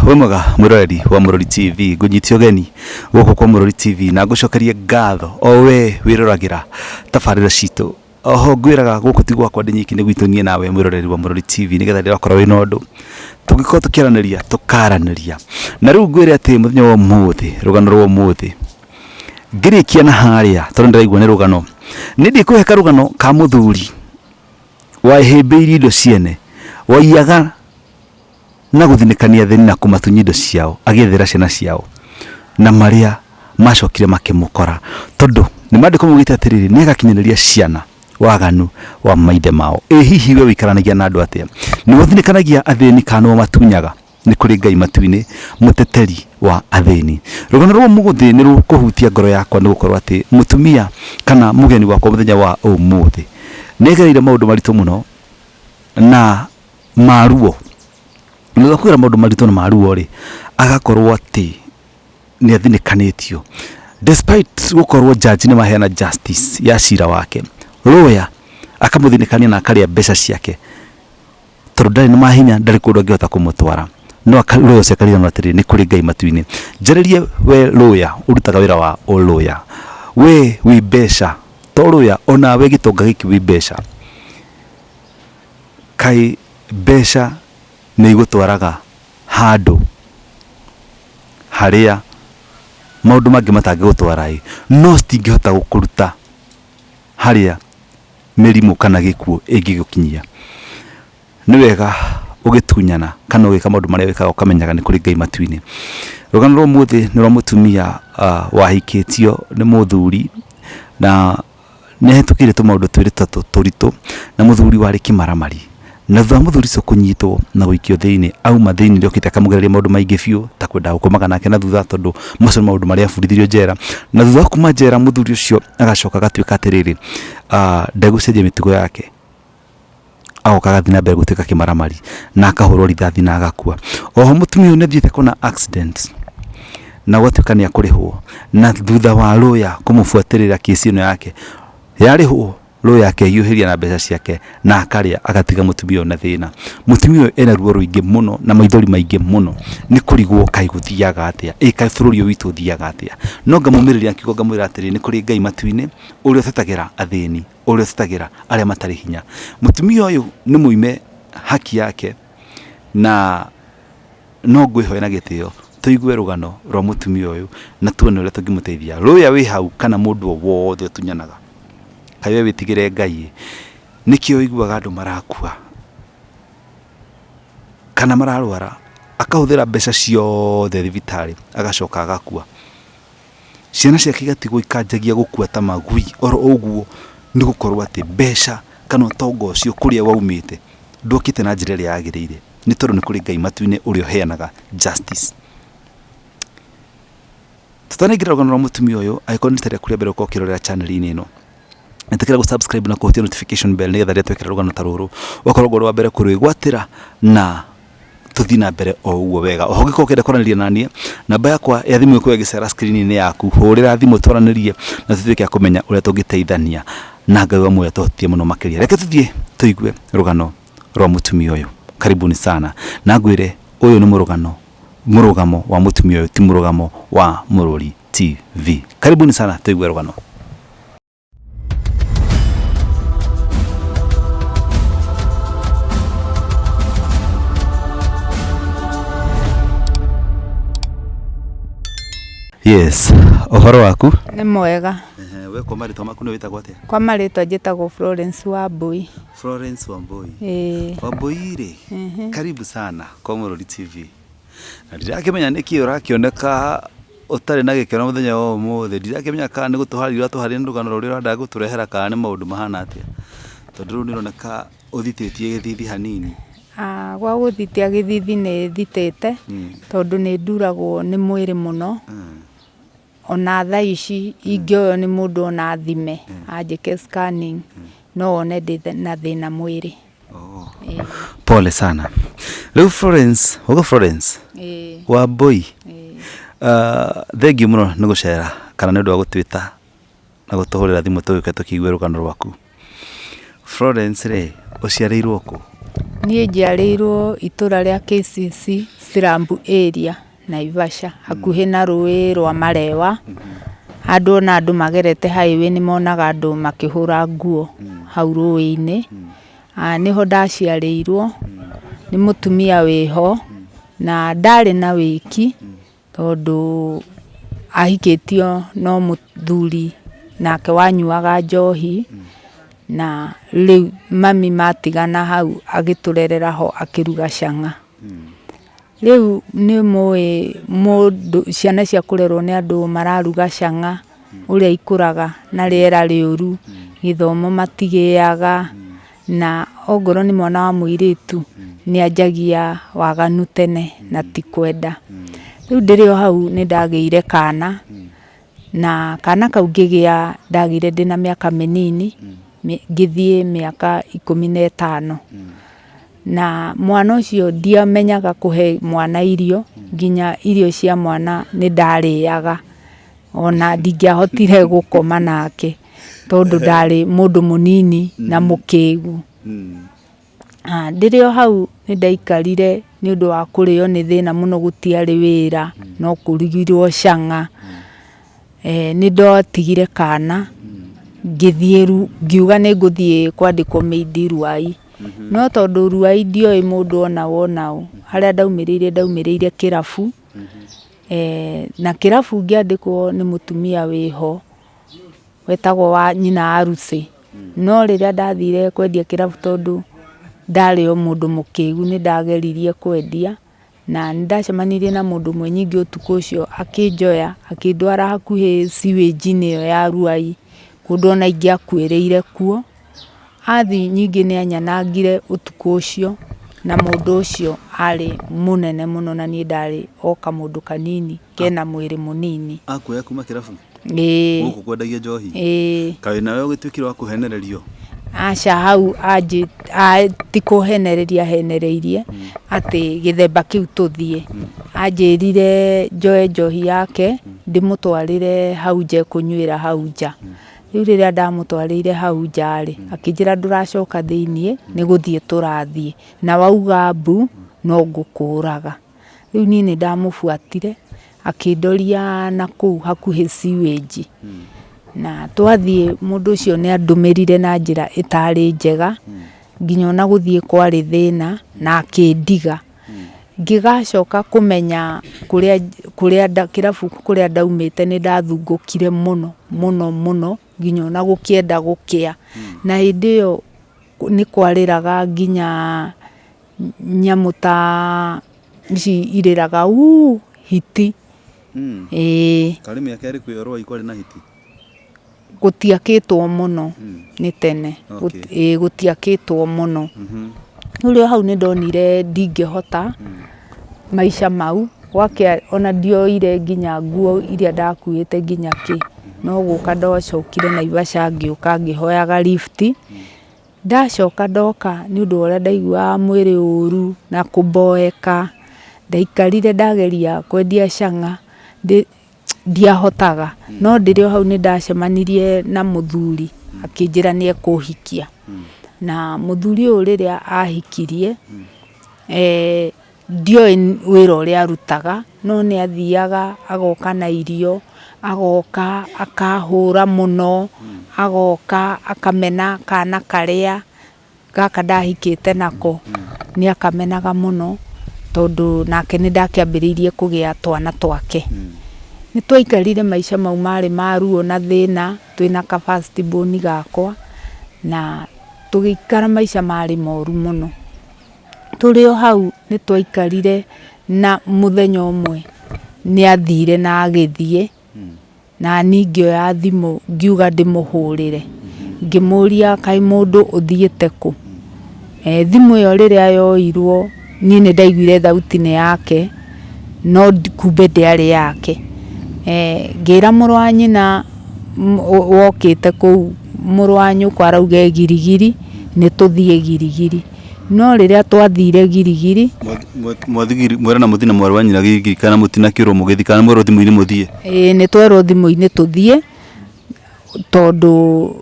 Wemaga mwiroreri wa Murori TV ngunyitio geni guku kwa Murori TV na ngucokerie ngatho o we wirораgira tabarira citu oho ngwiraga guku ti gwakwa ndinyiki ni gwitu nie nawe mwiroreri wa Murori TV nigetha rira korwo wina undu tugiko tukiaraniria tukaraniria na riu ngwire ati muthenya wa muthi rugano rwa muthi ngirikia na haria tondu ndiraigua ni rugano nindi kuheka rugano ka muthuri wa hembeiri indo ciene waiyaga na guthinikania thini na kumathunya indo ciao agethera ciana ciao na maria macokire makimukora tondu ni mandiko mugite atiriri ni agakinyiriria ciana waganu wa maithe mao hihi we wikaranagia na andu atia ni guthinikanagia athini kana matunyaga ni kuri Ngai matuini muteteri wa athini rugano rwa muguthi ni rukuhutia ngoro yakwa ni gukorwo ati mutumia kana mugeni wakwa muthenya wa umuthi negereire maundu maritu muno na maruo nĩguo kwĩra maũndũ maritũ na maruo ri agakorwo ati ni athinikanĩtio despite gukorwo judge ni maheana justice ya cira wake lawyer akamuthinikania na akaria mbeca ciake tondũ ndarĩ na mahinya ndarĩ kũndũ angĩhota kũmũtwara no lawyer ciakarire no atĩrĩrĩ nĩ kũrĩ Ngai matu-inĩ njarĩrie we lawyer urutaga wĩra wa lawyer we wi mbeca to lawyer ona we gĩtonga gĩkĩ wi mbeca kai mbeca ni igutwaraga handu haria maundu mangi matangigutwara no stingihota gukuruta haria mirimu kana gikuo ingigukinyia ni wega ugitunyana kana ugika maundu maria wikaga ukamenyaga ni kuri Ngai matu-ini rugano rwa muthi ni rwa mutumia wahikitio ni muthuri na nihetukire tu maundu twiri turitu na muthuri wari kimaramari na thutha muthuri cio kunyitwo na guikio thiini auma thiini ndiokite akamugereria maundu maingi biu ta kwenda gukomaga nake na thutha tondu macio maundu maria bundithirio njera na thutha kuma njera muthuri ucio agacoka gatuika atiriri ndegucenjia mitugo yake agoka gathi na mbere gutuika kimaramari na akahurwo rithathi na agakua oho mutumia uyu nithiite kuna accident na gwatuika ni akurihwo na thutha wa lawyer kumufuatirira kesi ino yake yarihwo lo yake yuhiria na mbeca ciake na akaria agatiga mutumia na thina mutumia ena ruo ruingi muno na maithori maingi muno ni kurigwo kai guthiaga atia kai bururi witu thiaga atia no ngamumiriria kiugo ngamwira atiri ni kuri Ngai matu-ini uria tetagira athini uria tetagira aria matari hinya mutumia uyu ni muime haki yake na no ngwihoya na gitio tuigue rugano rwa mutumia uyu na tuone uria tungimuteithia lawyer wi hau kana mundu wothe tunyanaga kaiwe witigire Ngai nikio iguaga andu marakua kana mararwara akahuthira mbeca ciothe thibitari agacoka agakua ciana ciake igatigwo ikanjagia gukua ta magui oro uguo ni gukorwo ati mbeca kana utongo ucio kuria waumite ndukite na njira iria yagirire ni tondu ni kuri Ngai matu-ini uria uheanaga justice tutanigira rugano rwa mutumia uyu aikoni tare kuria mbere uko kirorera channel-ini ino nitakira gusubscribe na kuhutia notification bell nigetha rĩrĩa twekĩra rugano ta rũrũ wakorwo wa mbere kũrwĩgwatĩra na tuthi na mbere o ũguo wega oho ngĩkorwo ũkĩenda kwaranĩria naniĩ namba yakwa ya thimũ ĩkorwo ĩgĩcera screen-inĩ yaku hũrĩra thimũ twaranĩrie na tũtuĩke a kũmenya ũrĩa tũngĩteithania na Ngai wa muoyo tũhotie mũno makĩria reke tuthiĩ tũigue rugano rwa mutumia ũyũ karibuni sana na ngwĩre ũyũ nĩ mũrugamo wa mutumia ũyũ ti mũrugamo wa Murori TV karibuni sana tũigue rugano. Yes, ohoro waku ni mwega we kwa marĩtwa maku nĩ wĩtagwo atĩa? Kwa marĩtwa njĩtagwo Florence Wambui. Florence Wambui. Wambui rĩ karibu sana kwa Murori TV na ndirakĩmenya nĩkĩ ũrakĩoneka ũtarĩ na gĩkeno mũthenya wa ũmũthĩ ndirakĩmenya kana nĩ gũtũharĩria ũratũharĩria rugano rũrĩa ũrendaga gũtũrehera kana nĩ maũndũ mahana atĩa tondũ rĩu nĩroneka ũthitĩtie gĩthithi hanini. Gwa gũthitia gĩthithi nĩ thitĩte tondũ nĩ nduragwo nĩ mwĩrĩ mũno ona thaa ici ingĩoyo nĩ mũndũ ona thime anjĩke scanning no one ndĩ na thĩna mwĩrĩ. Pole sana. Rĩu Florence Wambui thengiũ mũno nĩ gũcera kana nĩ ũndũ wa gũtwĩta na gũtũhũrĩra thimũ tũgĩũka tũkĩigue rũgano rwaku. Florence rĩ ũciarĩirwo kũ Niĩ njiarĩirwo itũra rĩa KCC Sirambu area Naivasha hakuhĩ na rũĩ rwa Marewa. Handũ ona andũ magerete highway nĩ monaga andũ makĩhũra nguo hau rũĩ-inĩ. Nĩho ndaciarĩirwo, nĩ mũtumia wĩho, na ndarĩ na wĩki tondũ ahikĩtio no mũthuri nake wanyuaga njohi, na rĩu mami matigana hau agĩtũrerera ho akĩruga cang'a. Rĩu nĩ mũĩ ciana cia kũrerwo nĩ andũ mararuga cang'a, ũrĩa ikũraga na rĩera rĩũru, gĩthomo matigĩaga, na ongorwo nĩ mwana wa mũirĩtu nĩanjagia waganu tene na ti kwenda. Rĩu ndĩrĩ o hau nĩ ndagĩire kana, na kana kau ngĩgĩa ndagĩire ndĩna mĩaka mĩnini, ngĩthiĩ mĩaka 15. Na mwana ũcio ndiamenyaga kũhe mwana irio, nginya irio cia mwana nĩ ndarĩaga, ona ndingĩahotire gũkoma nake tondũ ndarĩ mũndũ mũnini na mũkĩgu. Ndĩrĩ o hau nĩ ndaikarire nĩ ũndũ wa kũrĩo nĩ thĩna mũno, gũtiarĩ wĩra, no kũrugirwo cang'a. Nĩ ndotigire kana ngiuga nĩ ngũthiĩ kwandĩkwo Mĩindi Ruai, no tondũ Ruai ndioĩ mũndũ ona wona ũ. Harĩa ndaumĩrĩire kĩrabu, na kĩrabu ngĩandĩkwo nĩ mũtumia wĩho wetagwo wa nyina wa Lucy. No rĩrĩa ndathire kwendia kĩrabu, tondũ ndarĩ o mũndũ mũkĩgu, nĩ ndageririe kwendia, na nĩ ndacemanirie na mũndũ ũmwe ningĩ ũtukũ ũcio akĩnjoya akĩndwara hakuhĩ sewage-inĩ ĩyo ya Ruai, kũndũ ona ingĩakuĩrĩire kuo. Athi nyingĩ nĩ anyanangire ũtukũ ũcio, na mũndũ ũcio arĩ mũnene mũno, na niĩ ndarĩ o kamũndũ kanini kena mwĩrĩ mũnini. Akuoya kuma kĩrabu gũkũ kwendagia njohi? Kaĩ nawe ũgĩtuĩkire wa kũhenererio? Aca, hau ti kũhenereria henereirie atĩ gĩthemba kĩu tũthiĩ. Anjĩrire njoe njohi yake ndĩmũtwarĩre hau nja kũnyuĩra hau nja. Rĩu rĩrĩa ndamũtwarĩire hau nja-rĩ, akĩnjĩra ndũracoka thĩiniĩ, nĩ gũthiĩ tũrathiĩ, na wauga mbu no ngũkũraga. Rĩu niĩ nĩ ndamũbuatire akĩndoria na kũu hakuhĩ sewage. Na twathiĩ mũndũ ũcio nĩ andũmĩrire na njĩra ĩtarĩ njega, nginya ona gũthiĩ kwarĩ thĩna, na akĩndiga. Ngĩgacoka kũmenya kĩrabu kũrĩa ndaumĩte nĩ ndathungũkire mũno mũno mũno, nginya ona gũkĩenda gũkĩa. Na hĩndĩ ĩyo nĩ kwarĩraga nginya nyamũ ta ici irĩraga hiti. Karĩ mĩaka ĩrĩkũ ĩyo Ruai kwarĩ na hiti? Gũtiakĩtwo mũno nĩ tene, gũtiakĩtwo mũno. Rĩu hau nĩ ndonire ndingĩhota maica mau, gwakĩa ona ndioire nginya nguo iria ndakuĩte nginya kĩ, no gũka ndacokire Naivasha, ngĩũka ngĩhoyaga lift. Ndacoka ndoka nĩ ũndũ wa ũrĩa ndaiguaga mwĩrĩ ũru na kũmboeka, ndaikarire ndageria kwendia cang'a, ndiahotaga. No ndĩrĩ o hau nĩ ndacemanirie na mũthuri akĩnjĩra nĩ ekũhikia, na mũthuri ũyũ rĩrĩa ahikirie, ndioĩ wĩra ũrĩa arutaga, no nĩ athiaga agoka na irio, agoka akahũra mũno, agoka akamena kana karĩa gaka ndahikĩte nako, nĩ akamenaga mũno, tondũ nake nĩ ndakĩambĩrĩirie kũgĩa twana twake. Nĩ twaikarire maica mau marĩ ma ruo na thĩna, twĩna ka first born gakwa, na tũgĩikara maica marĩ moru mũno. Tũrĩ o hau nĩ twaikarire, na mũthenya ũmwe nĩ athire na agĩthiĩ, na niĩ ngĩoya thimũ ngiuga ndĩmũhũrĩre, ngĩmũria kaĩ mũndũ ũthiĩte kũ? Thimũ ĩyo rĩrĩa yoirwo, niĩ nĩ ndaiguire thauti nĩ yake, no kumbe ndĩarĩ yake. Ngĩra mũrũ wa nyina wokĩte kũu, mũrũ wa nyũkwa arauga girigiri, nĩ tũthiĩ girigiri. No rĩrĩa twathire girigiri, mwera na mũthi na mwarĩ wa nyina girigiri, kana mũtinakĩrwo mũgĩthi, kana mwerwo thimũ-inĩ mũthiĩ? Nĩ twerwo thimũ-inĩ tũthiĩ, tondũ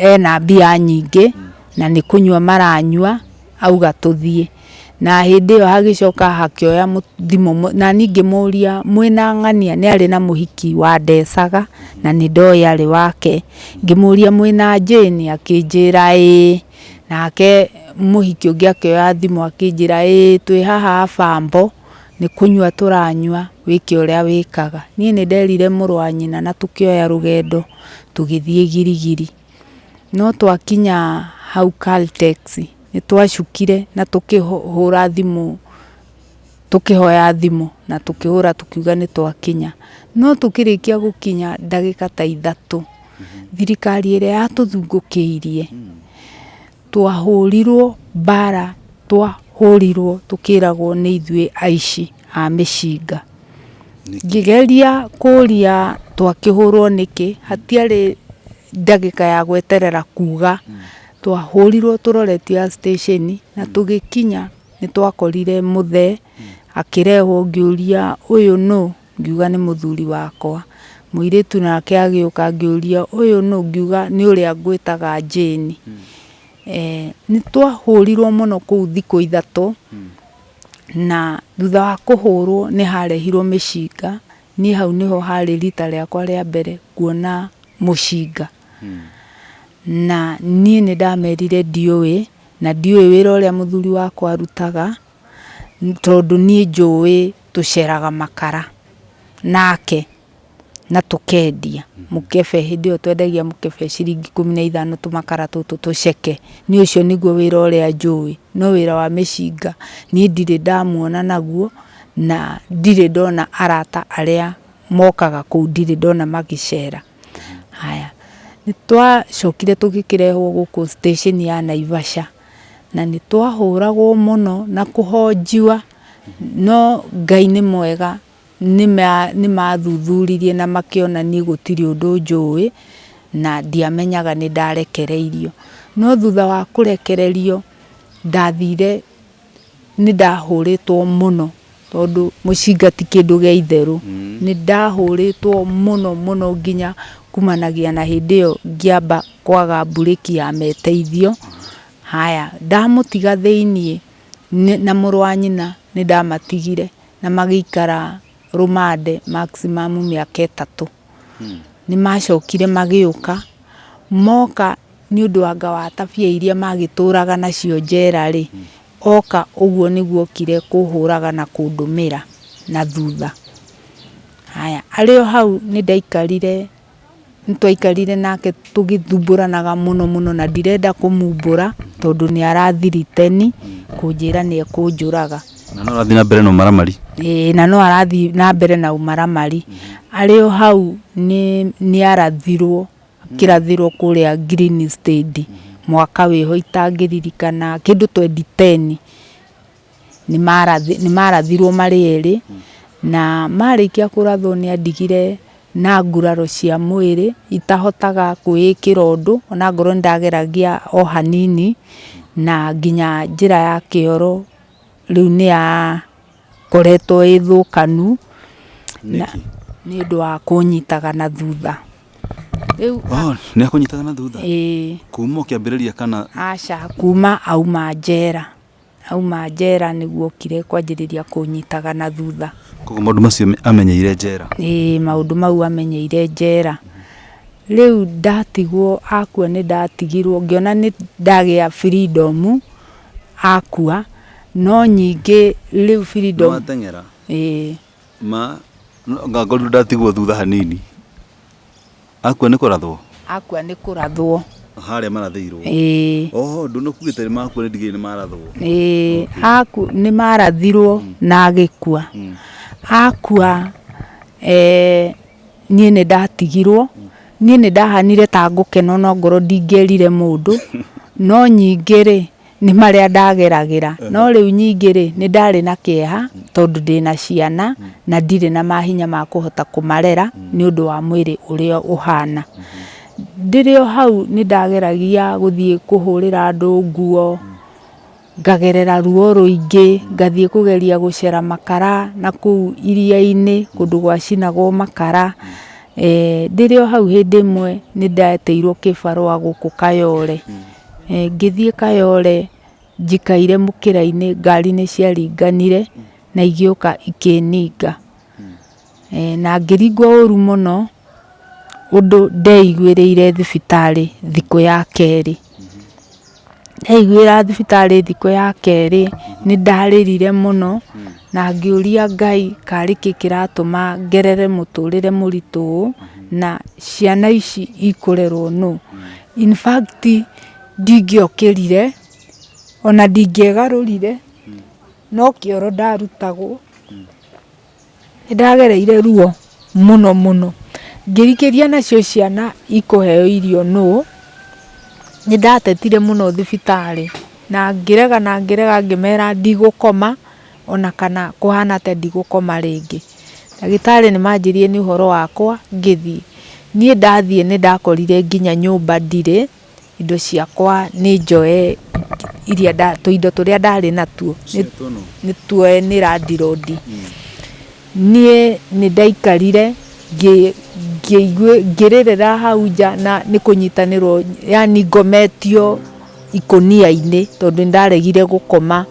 ena mbia nyingĩ, na nĩ kũnyua maranyua, auga tuthie na hindi yo hagicoka hakioya thimo na ningi muria mwina ng'ania ni ari na muhiki wa ndecaga na ni ndoi ari wake ngimuria mwina Jane akinjira nake muhiki ungi akioya thimo akinjira twi haha Fambo ni kunywa turanywa wiki uria wikaga nie ni nderire muru wa nyina na tukioya rugendo tugithie Girigiri no twakinya hau Caltex ni twacukire na tukihura thimu tukihoya thimu na tukihura tukiuga ni twakinya no tukirikia gukinya ndagika ta 3 thirikari ire yatuthungukiirie twahurirwo bara twahurirwo tukiragwo ni ithue aici a mishinga ngigeria kuria twakihurwo niki hatiari ndagika ya gweterera kuga twahurirwo turoretio station na tugikinya ni twakorire muthe akirehwo ngiuria uyu no ngiuga ni muthuri wakwa muiritu nake agiuka ngiuria uyu no ngiuga ni uria ngwitaga Jane ni twahurirwo muno ku thiku 3 na thutha wa kuhurwo ni harehirwo mishinga ni hau niho hari rita riakwa ria mbere kuona mushinga na nie ni ndamerire ndiuwi na ndiuwi wira uria muthuri wakwa arutaga tondu nie njui tuceraga makara nake na tukendia mukebe hindi yo twendagia mukebe ciringi 15 tumakara tutu tuceke ni ucio niguo wira uria njui no wira wa mishinga nie ndire ndamuona naguo na ndire ndona arata aria mokaga ku ndire ndona magicera haya ni twacokire tugikirehwo guku station ya Naivasha na ni twahuragwo muno na kuhonjiwa no Ngai ni mwega ni mathuthuririe na makiona ni gutiri undu njui na ndiamenyaga ni ndarekereirio no thutha wa kurekererio ndathire ni ndahuritwo muno tondu mushinga ti kindu gia itheru ni ndahuritwo muno nginya kumanagia na hindi yo ngiamba kwaga bureki ya meteithio haya ndamutiga thiini na muru wa nyina ni ndamatigire na magikara rumande maximum miaka 3 ni macokire magiuka moka ni undu wa ngawa tabia iria magituraga nacio njera ri oka uguo niguo kire kuhuraga na kundumira na thutha haya ario hau ni ndaikarire ntwaikarire nake tugithumburanaga muno na ndirenda kumumbura tondu ni arathiriteni kunjira ni ekunjuraga na no arathi na mbere no maramari na no arathi na mbere na umaramari ario hau ni arathirwo kirathirwo kuria Green State mwaka wiho itangiririkana kindu 2010 ni marathirwo mari eri na marikia kurathwo ni andigire na nguraro cia mwiri itahotaga kuikira undu ona ngoro ndageragia o hanini na nginya njira ya kioro riu ni ya koretwo ithukanu ni undu wa kunyitaga na thutha riu ni akunyitaga na thutha kuma kiambiriria kana aca kuma auma njera niguo kire kwanjiriria kunyitaga na thutha koguo maundu macio amenyeire njera maundu mau amenyeire njera riu ndatigwo akua ni ndatigirwo ngiona ni ndagia freedom akua no nyingi riu freedom watengera ngangolu ndatigwo thutha hanini akua ni kurathwo haria marathirwo ndu kugite ni makua ni ndigire ni marathwo aku ni marathirwo na agikua akua nie ni ndatigirwo nie ni ndahanire ta ngukeno no ngoro ndingerire mundu no nyingiri ni maria ndageragira no riu nyingiri ni ndari na kieha tondu ndina ciana na ndire na mahinya ma kuhota kumarera ni undu wa mwiri uria uhana ndirio hau ni ndageragia guthie kuhurira andu nguo ngagerera ruo ruingi ngathie kugeria gucera makara na ku iria-ini kundu gwacinagwo makara ndirio hau hindi imwe ni ndateirwo kibarua guku Kayole ngithie Kayole njikaire mukira-ini ngari ni ciaringanire na igioka ikininga na ngirigwa uru muno undu ndeiguiriire thibitari thiku ya keri ndeiguira thibitari thiku ya keri ni ndaririre muno na ngiuria Ngai kariki kiratuma ngerere muturire muritu na ciana ici ikurerwo nu in fact ndingiokirire ona ndingiegarurire no kioro ndarutagwo ndagereire ruo muno ngirikiria nacio ciana ikuheo irio nu ni ndatetire muno thibitari na ngirega ngimera ndigukoma ona kana kuhana te ndigukoma ringi ndagitari ni manjirie ni uhoro wakwa ngithii nie ndathie ni ndakorire nginya nyumba ndire indo ciakwa ni njoe iria tuindo turia ndari natuo ni tuoe ni randirodi nie ni ndaikarire ngirerera hau nja na ni kunyitanirwo yani ngometio ikonia-ini tondu ndaregire gukoma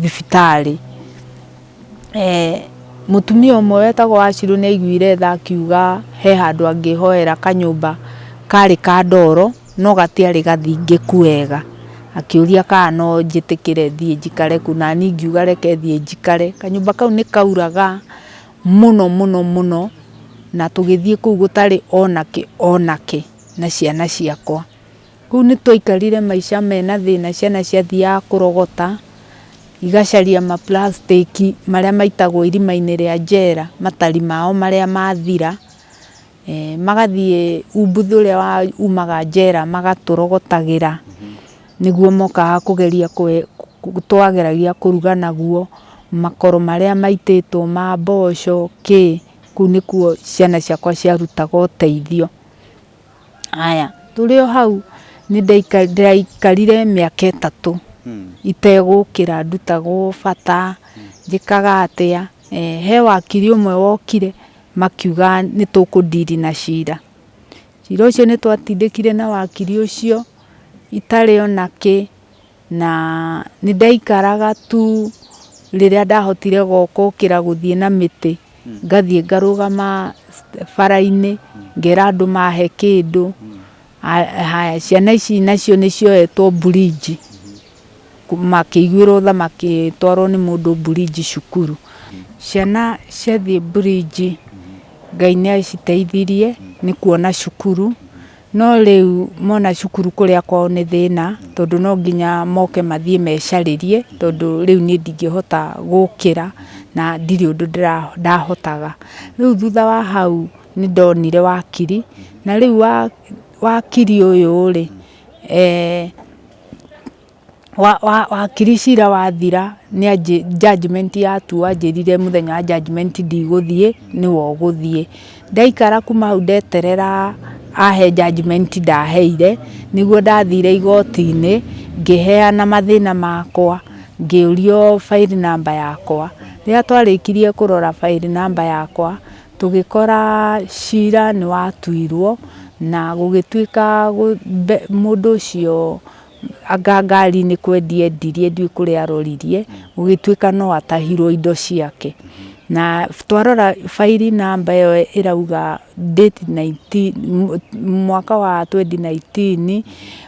thibitari mutumia umwe wetagwo Waciru ni aiguire tha akiuga he handu angihoera kanyumba kari ka ndoro no gatiari gathingiku wega akiuria kana no njitikire thie njikare ku na ni ngiuga reke thie njikare kanyumba kau ni kauraga muno na tugithie kuu gutari onake na ciana ciakwa kuu ni twaikarire maisha mena thina ciana ciathia kurogota igacaria ma plastic maria maitagwo irima-ini ria njera matari mao maria mathira magathie umbuthu uria umaga njera magaturogothagira niguo mokaga kugeria twageragia kuruga naguo makoro maria maititwo ma mboco kuu nikuo ciana ciakwa ciarutaga uteithio aya turi o hau ni ndaikarire miaka 3 itegukira ndutagwo bata njikaga atia he wakiri umwe wokire makiuga ni tukudiri na cira ucio ni twatindikire na wakiri ucio itari onake na ni ndaikaraga tu riria ndahotire gukira guthie na miti ngathie ngarugama bara-ini ngera andu mahe kindu haya ciana ici nacio ni cioetwo bridge makiiguirwo tha makitwarwo ni mundu bridge cukuru ciana ciathie bridge Ngai ni aciteithirie ni kuona cukuru no riu mona cukuru kuria kwao ni thina tondu no nginya moke mathie mecaririe tondu riu ni ndingihota gukira na ndiri undu ndahotaga riu thutha wa hau ni ndonire wakiri na riu wakiri uyu ri wakiri cira wathira ni judgment yatuo anjirire muthenya wa judgment ndiguthie ni woguthie ndaikara kuma hau ndeterera ahe judgment ndaheire niguo ndathire igoti-ini ngiheana mathina makwa ngiurio file number yakwa riria twarikirie kurora file number yakwa tugikora cira ni watuirwo na gugituika mundu ucio ngari ni kwendia endirie ndui kuria aroririe gugituika no atahirwo indo ciake na twarora file number iyo irauga date 19 mwaka wa 2019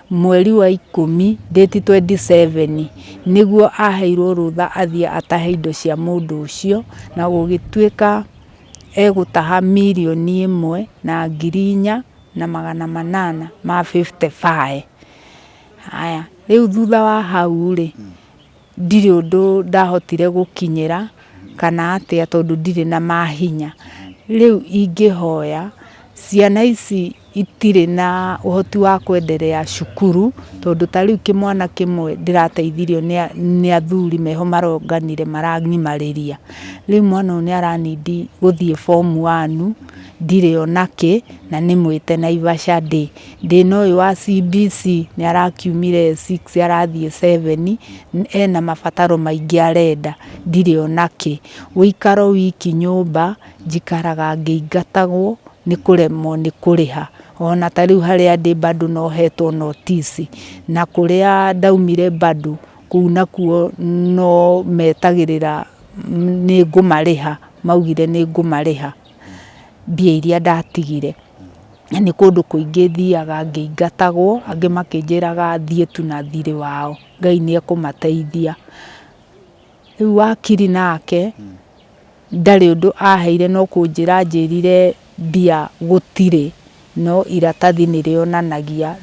mweri wa 10 date 27 niguo aheirwo rutha athie atahe indo cia mundu ucio na gugituika egutaha 1,400,855 aya riu thutha wa hau ri ndiri undu ndahotire gukinyira kana atia tondu ndiri na mahinya riu ingihoya ciana ici itire na uhoti wa kwenderea cukuru tondu tariu kimwana kimwe ndirateithirio ni athuri meho maronganire marangimariria riu mwana uyu ni aranidi guthie form 1 ndire onake na ni mwite Naivasha ndi no uyu wa CBC ni arakiumire 6 arathie 7 ena mabataro maingi arenda ndire onake uikaro wiki nyumba njikaraga ngiingatagwo ni kuremwo ni kuriha ona tariu haria ndi bado no hetwo notice na kuria ndaumire bado kũu nakuo no metagĩrĩra nĩ ngũmarĩha, maugire nĩ ngũmarĩha mbia iria ndatigire. Na nĩ kũndũ kũingĩ thiaga ngĩingatagwo, angĩ makĩnjĩraga thiĩ tu na thirĩ wao, Ngai nĩ ekũmateithia. Rĩu wakiri nake ndarĩ ũndũ aheire, no kũnjĩra anjĩrire mbia gũtirĩ, no iratathi nĩ rĩonanagia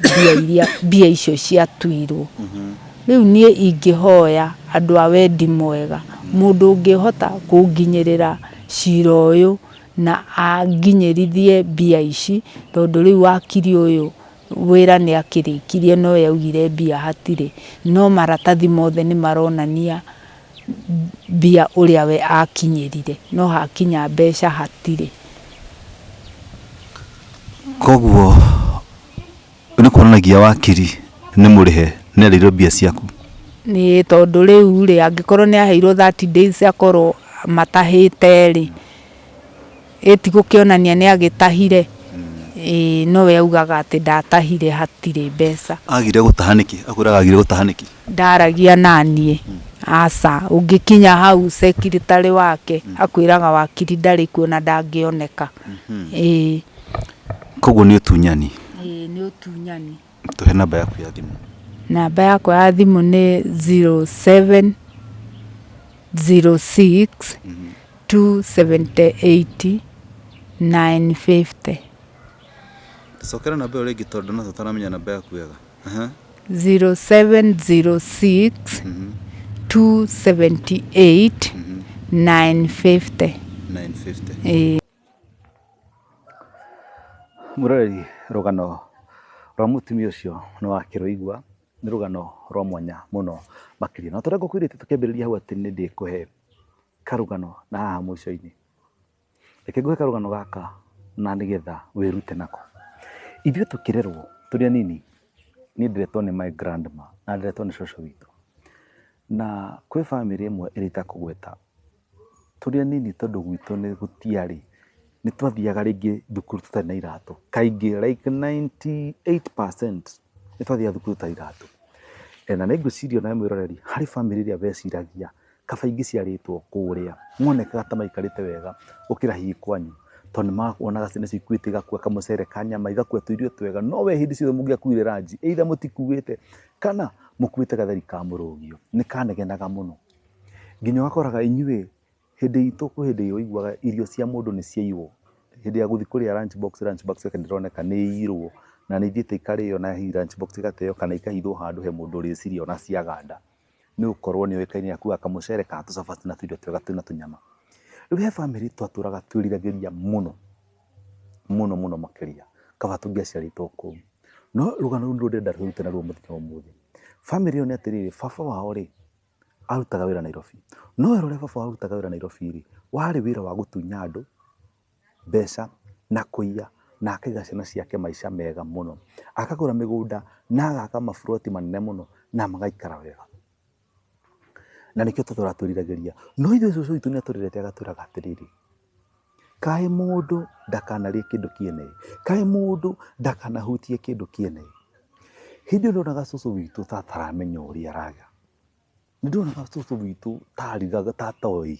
mbia icio ciatuirwo. Rĩu niĩ ingĩhoya andũ a wendi mwega, mũndũ ũngĩhota kũnginyĩrĩra cira ũyũ na anginyĩrithie mbia ici, tondũ rĩu wakiri ũyũ wĩra nĩ akĩrĩkirie, no yaugire mbia hatirĩ, no maratathi mothe nĩ maronania mbia ũrĩa we akinyĩrire, no hakinya mbeca hatirĩ. Koguo nĩ kuonanagia wakiri nĩ mũrĩhe nĩ arĩirwo mbia ciaku. Nĩ tondũ rĩu rĩ, angĩkorwo nĩ aheirwo 30 days akorwo matahĩte rĩ, ĩtigũkĩonania nĩ agĩtahire. No we augaga atĩ ndatahire hatirĩ mbeca. Agire gũtaha nĩkĩ? Akwĩraga agire gũtaha nĩkĩ? Ndaragia naniĩ. Aca, ũngĩkinya hau secretary wake akwĩraga wakiri ndarĩ kuo na ndangĩoneka. Koguo nĩ ũtunyani. Nĩ ũtunyani. Tũhe namba yaku ya thimũ. Namba yakwa ya thimũ nĩ 0706 278 950. Cokera namba ĩyo rĩngĩ tondũ no tũtaramenya namba yaku wega. 0706 278 950. 950. Mũroreri, rũgano rwa mũtumia ũcio nĩ wakĩrũigua, nĩ rũgano rwa mwanya mũno makĩria. Na tũrĩa ngũkwĩrĩte tũkĩambĩrĩria hau atĩ nĩ ndĩkũhe karũgano na haha mũico-inĩ. Reke ngũhe karũgano gaka na nĩgetha wĩrute nako. Ithuĩ tũkĩrerwo tũrĩ anini, niĩ nderetwo nĩ my grandma na nderetwo nĩ cũcũ witũ. Na kwĩ bamĩrĩ ĩmwe ĩrĩa itakũgweta, tũrĩ anini tondũ gwitũ nĩ gũtiarĩ, nĩ twathiaga rĩngĩ thukuru tũtarĩ na iratũ. Kaingĩ like 98% nĩ twathiaga thukuru tũtarĩ iratũ. Na nĩ ngwĩciria nawe mwĩroreri, harĩ bamĩrĩ ĩrĩa weciragia kaba ingĩ ciarĩtwo kũrĩa, monekaga ta maikarĩte wega gũkĩra hihi kwanyu, tondũ nĩmakuonaga ciana icio ikuĩte igakua kamũcere ka nyama, igakua tũirio twega, no we hĩndĩ ciothe mũngĩakuire ranji, either mũtikuĩte kana mũkuĩte gatheri ka mũrũgio, nĩ kanegenaga mũno. Nginya ũgakoraga inyuĩ hĩndĩ itũ kwĩ hĩndĩ ũiguaga irio cia mũndũ nĩ ciaiywo. Hĩndĩ ya gũthiĩ kũrĩa lunch box yake ndĩroneka nĩ ĩiyirwo na nĩ ithiĩte ikarĩo na hihi lunch box igateo kana ikahithwo handũ he mũndũ ũrĩciria ona ciaganda. Nĩ gũkorwo nĩ oĩkaine akuaga kamũcere ka tũcabaci na tũirio twega twĩna tũnyama. Rĩu he bamĩrĩ twatũraga twĩriragĩria mũno mũno mũno makĩria kaba tũngĩaciarĩtwo kũu. No rũgano rũu ndĩrenda rũrute naruo mũthenya ũmũthĩ. Bamĩrĩ ĩyo nĩ atĩrĩrĩ, baba wao rĩ arutaga wĩra Nairobi. No wĩra ũrĩa baba wao arutaga wĩra Nairobi rĩ, warĩ wĩra wa gũtunya andũ mbeca na kũiya, na akaiga ciana ciake maica mega mũno. Akagũra mĩgũnda na agaka maburoti manene mũno na magaikara wega. Na nĩkĩo tũtũraga twĩriragĩria. No ithuĩ cũcũ witũ nĩ atũrerete agatwĩraga atĩrĩrĩ, kaĩ mũndũ ndakanarĩe kĩndũ kĩene, kaĩ mũndũ ndakanahutie kĩndũ kĩene. Hĩndĩ ĩyo ndonaga cũcũ witũ ta ataramenya ũrĩa araga. Nĩ ndonaga cũcũ witũ ta arigaga ta atoĩ.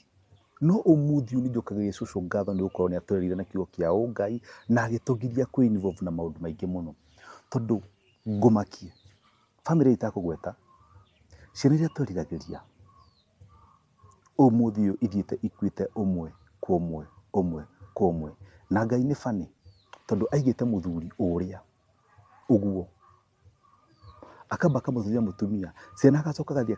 No ũmũthĩ nĩ njokagĩria cũcũ ngatho nĩ gũkorwo nĩ atũrerire na kiugo kĩa ũngai na agĩtũgiria kwĩ involve na maũndũ maingĩ mũno. Tondũ ngũmakie, bamĩrĩ itakũgweta, ciana iria tweriragĩria ũmũthĩ ũyũ ithiĩte ikuĩte ũmwe kwa ũmwe, ũmwe kwa ũmwe. Na Ngai nĩ funny tondũ aigĩte mũthuri ũrĩa ũguo, akamba akamũthuria mũtumia, ciana agacoka agathiĩ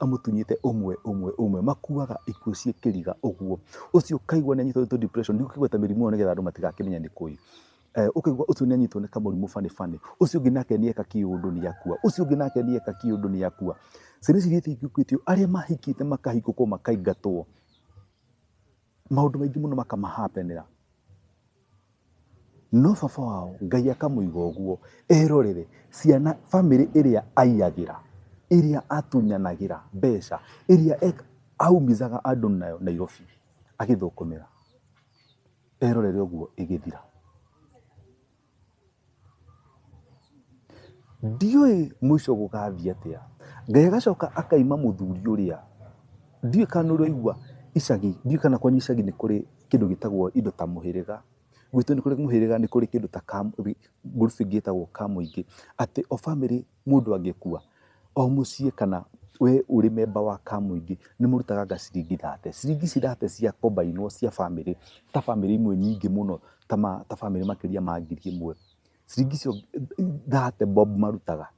amũtunyĩte ũmwe ũmwe ũmwe, makuaga ikuũ ciĩkĩriga ũguo. Ũcio ũkaigua nĩ anyitwo nĩ depression, nĩ ũkaigua ta mĩrimũ ĩyo nĩgetha andũ matigakĩmenye nĩ kũĩ. Ũkaigua ũcio nĩ anyitwo nĩ kamũrimũ bani. Ũcio ũngĩ nake nĩ eka kĩũndũ nĩ akua. Ũcio ũngĩ nake nĩ eka kĩũndũ nĩ akua. Ciana ici ithiĩte ikuĩtio, arĩa mahikĩte makahikũkwo makaingatwo. Maũndũ maingĩ mũno makamahapenera. No baba wao Ngai akamũiga ũguo, erorere ciana, bamĩrĩ ĩrĩa aiyagĩra, ĩrĩa atunyanagĩra mbeca, ĩrĩa aumizaga andũ nayo Nairobi agĩthũkũmĩra, erorere ũguo ĩgĩthira. Ndiũĩ mũico gũgathiĩ atĩa, Ngai agacoka akaima mũthuri ũrĩa, ndiũĩ kana nĩ ũraigua icagi, ndiũĩ kana kwanyu icagi nĩ kũrĩ kĩndũ gĩtagwo indo ta mũhĩrĩga. Gwitũ nĩ kũrĩ mũhĩrĩga, nĩ kũrĩ kĩndũ ta group ingĩ ĩtagwo kamũingĩ, atĩ o bamĩrĩ mũndũ angĩkua, o mũciĩ kana we ũrĩ memba wa kamũingĩ nĩ mũrutaga anga ciringi 30. Ciringi ici 30 cia kombainwo cia bamĩrĩ, ta bamĩrĩ imwe nyingĩ mũno, ta bamĩrĩ makĩria ma 1000. Ciringi icio 30 bob marutaga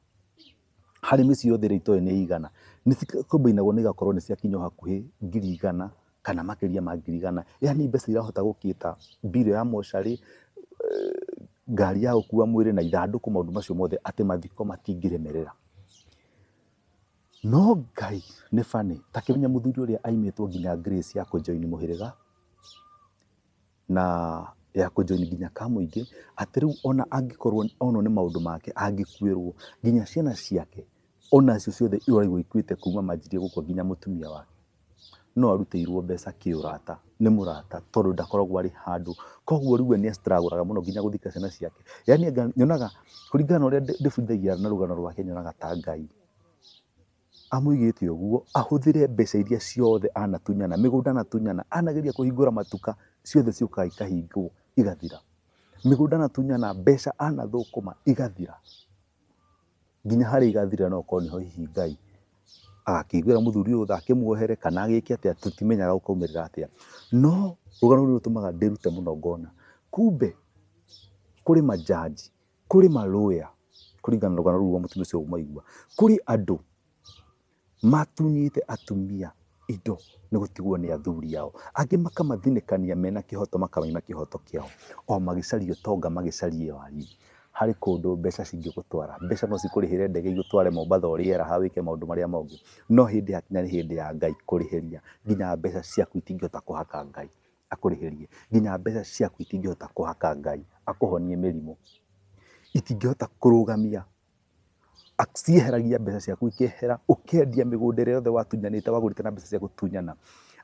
harĩ mĩciĩ yothe ĩrĩa itoĩ nĩ igana, nĩ cikombainagwo na igakorwo nĩ ciakinya hakuhĩ 100,000 kana makĩria ma 100,000. Yani mbeca irahota gũkĩta mbirũ ya mocarĩ, ngari ya gũkua mwĩrĩ na ithandũkũ, maũndũ macio mothe, atĩ mathiko matingĩremerera. No Ngai nĩ funny, ta kĩmenya mũthuri ũrĩa aimĩtwo nginya Grace ya kũjoini mũhĩrĩga na ya kũjoini nginya kamũingĩ, atĩ rĩu ona angĩkorwo onwo nĩ maũndũ make angĩkuĩrwo, nginya ciana ciake onacio ciothe ũraigua ikuĩte kuma manjirie gũkua nginya mũtumia wake, no arutĩirwo mbeca kĩũrata, nĩ mũrata tondũ ndakoragwo arĩ handũ. Koguo rĩu nĩ struggle mũno nginya gũthika ciana ciake. Yani nyonaga kũringana na ũrĩa ndĩbundithagia na rũgano rwake, nyonaga ta Ngai amũigĩte ũguo ahũthĩre mbeca iria ciothe anatunyana, mĩgũnda anatunyana, anageria kũhingũra matuka, ciothe ciũkaga ikahingwo igathira. Mĩgũnda anatunyana, mbeca anathũkũma igathira. Nginya harĩa igathira no korwo niho hihi Ngai agakĩiguĩra mũthuri ũyũ tha akĩmuohere kana agĩke atĩa, tũtimenyaga gũkaumĩrĩra atĩa. No rũgano rũrũ rũtũmaga ndĩrute mũno, ngona kumbe kũrĩ majaji, kũrĩ malawyer, kũringana na rũgano rũrũ rwa mũtumia ũcio mwaigua, kũrĩ andũ matunyĩte atumia indo nĩ gũtigwo nĩ athuri ao, angĩ makamathinĩkania mena kĩhoto, makamaima kĩhoto kĩao, o magĩcaria ũtonga, magĩcaria wagi. Harĩ kũndũ mbeca cingĩgũtwara, mbeca no cikũrĩhĩre ndege igũtware Mombatha ũrĩera ha wĩke maũndũ marĩa mangĩ, no hĩndĩ yakinya nĩ hĩndĩ ya Ngai kũrĩhĩria, nginya mbeca ciaku itingĩhota kũhaka Ngai akũrĩhĩrie, nginya mbeca ciaku itingĩhota kũhaka Ngai akũhonie mĩrimũ, itingĩhota kũrũgamia, cieheragia mbeca ciaku ikehera, ũkendia mĩgũnda ĩrĩa yothe watunyanĩte, wagũrĩte na mbeca cia gũtunyana.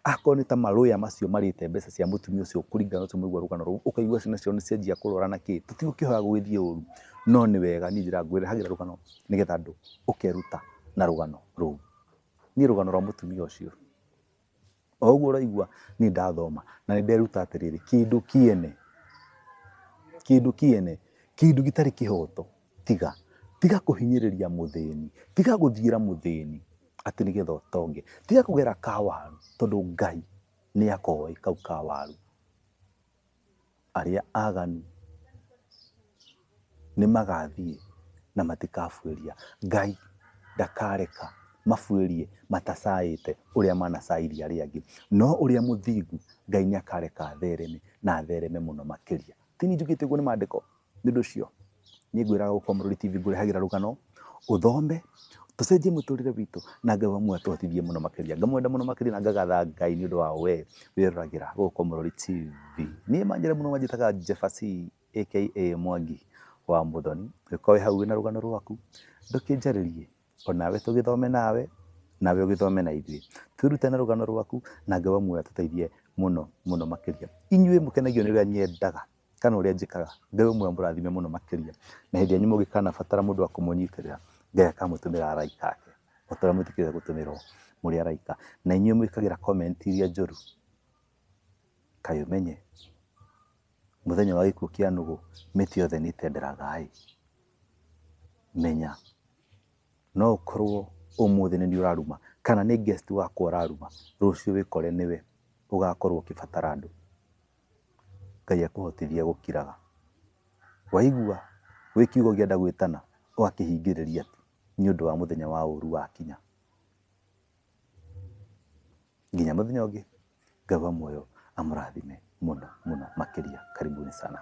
Akorwo nĩ ta malawyer macio marĩte mbeca cia mũtumia ũcio kũringana na ũcio mwaigua rũgano rũu, ũkaigua ciana ciao nĩ cianjia kũrwara na kĩ, tũtigũkĩhoya gũgĩthiĩ ũru, no nĩ wega niĩ ndĩragwĩrehagĩra rũgano nĩgetha andũ ũkeruta na rũgano rũu. Niĩ rũgano rwa mũtumia ũcio, o ũguo ũraigua niĩ ndathoma na nĩ nderuta atĩrĩrĩ, kĩndũ kĩene, kĩndũ gĩtarĩ kĩhoto, tiga kũhinyĩrĩria mũthĩni, tiga gũthiĩra mũthĩni atĩ nĩgetha ũtonge, tiga kũgera kawaru, tondũ Ngai nĩ akoĩ kau kawaru. Arĩa aganu nĩ magathiĩ na matikabuĩria, Ngai ndakareka mabuĩrie matacaĩte ũrĩa manacairie arĩa angĩ, no ũrĩa mũthingu Ngai nĩ akareka athereme na athereme mũno makĩria. Ti niĩ njugĩte ũguo, nĩ maandĩko. Nĩ ũndũ ũcio niĩ ngwĩraga Ũkomorori TV ngũrehagĩra rũgano, ũthome, tũcenjie mũtũrĩre witũ, na Ngai wa muoyo atũhotithie mũno makĩria. Ngamwenda mũno makĩria na ngagatha Ngai nĩ ũndũ wa we wĩroragĩra Ũkomorori TV. Niĩ manjĩra mũno manjĩtaga Jeffacy aka Mwangi wa Muthoni. Ũngĩkorwo wĩ hau wĩna rũgano rwaku, ndũkĩnjarĩrie, onawe tũgĩthome nawe, nawe ũgĩthome na ithuĩ. Twĩrute na rũgano rwaku, na Ngai wa muoyo atũteithie mũno mũno makĩria. Inyuĩ mũkenagio nĩ ũrĩa nyendaga kana ũrĩa njĩkaga, Ngai wa muoyo mũrathime mũno makĩria. Na hĩndĩ yanyu mũngĩkanabatara mũndũ wa kũmũnyitĩrĩra, Ngai akamũtũmĩra araika ake, o ta ũrĩa mwĩtĩkĩrĩte gũtũmĩrwo mũrĩ araika. Na inyuĩ mwĩkagĩra comment iria njũru, kaĩ ũmenye mũthenya wa gĩkuũ kĩa nũgũ mĩtĩ yothe nĩ ĩtenderaga. Menya no ũkorwo ũmũthĩ nĩ ũraruma, kana nĩ guest wakwa ũraruma, rũciũ wĩkore nĩwe ũgakorwo ũkĩbatara andũ. Ngai akũhotithie gũkiraga. Waigua wĩ kiugo ũkĩenda gwĩtana, ũgakĩhingĩrĩria tu nĩ ũndũ wa mũthenya wa ũru wakinya. Nginya mũthenya ũngĩ, Ngai wa muoyo amũrathime mũno mũno makĩria. Karibuni sana.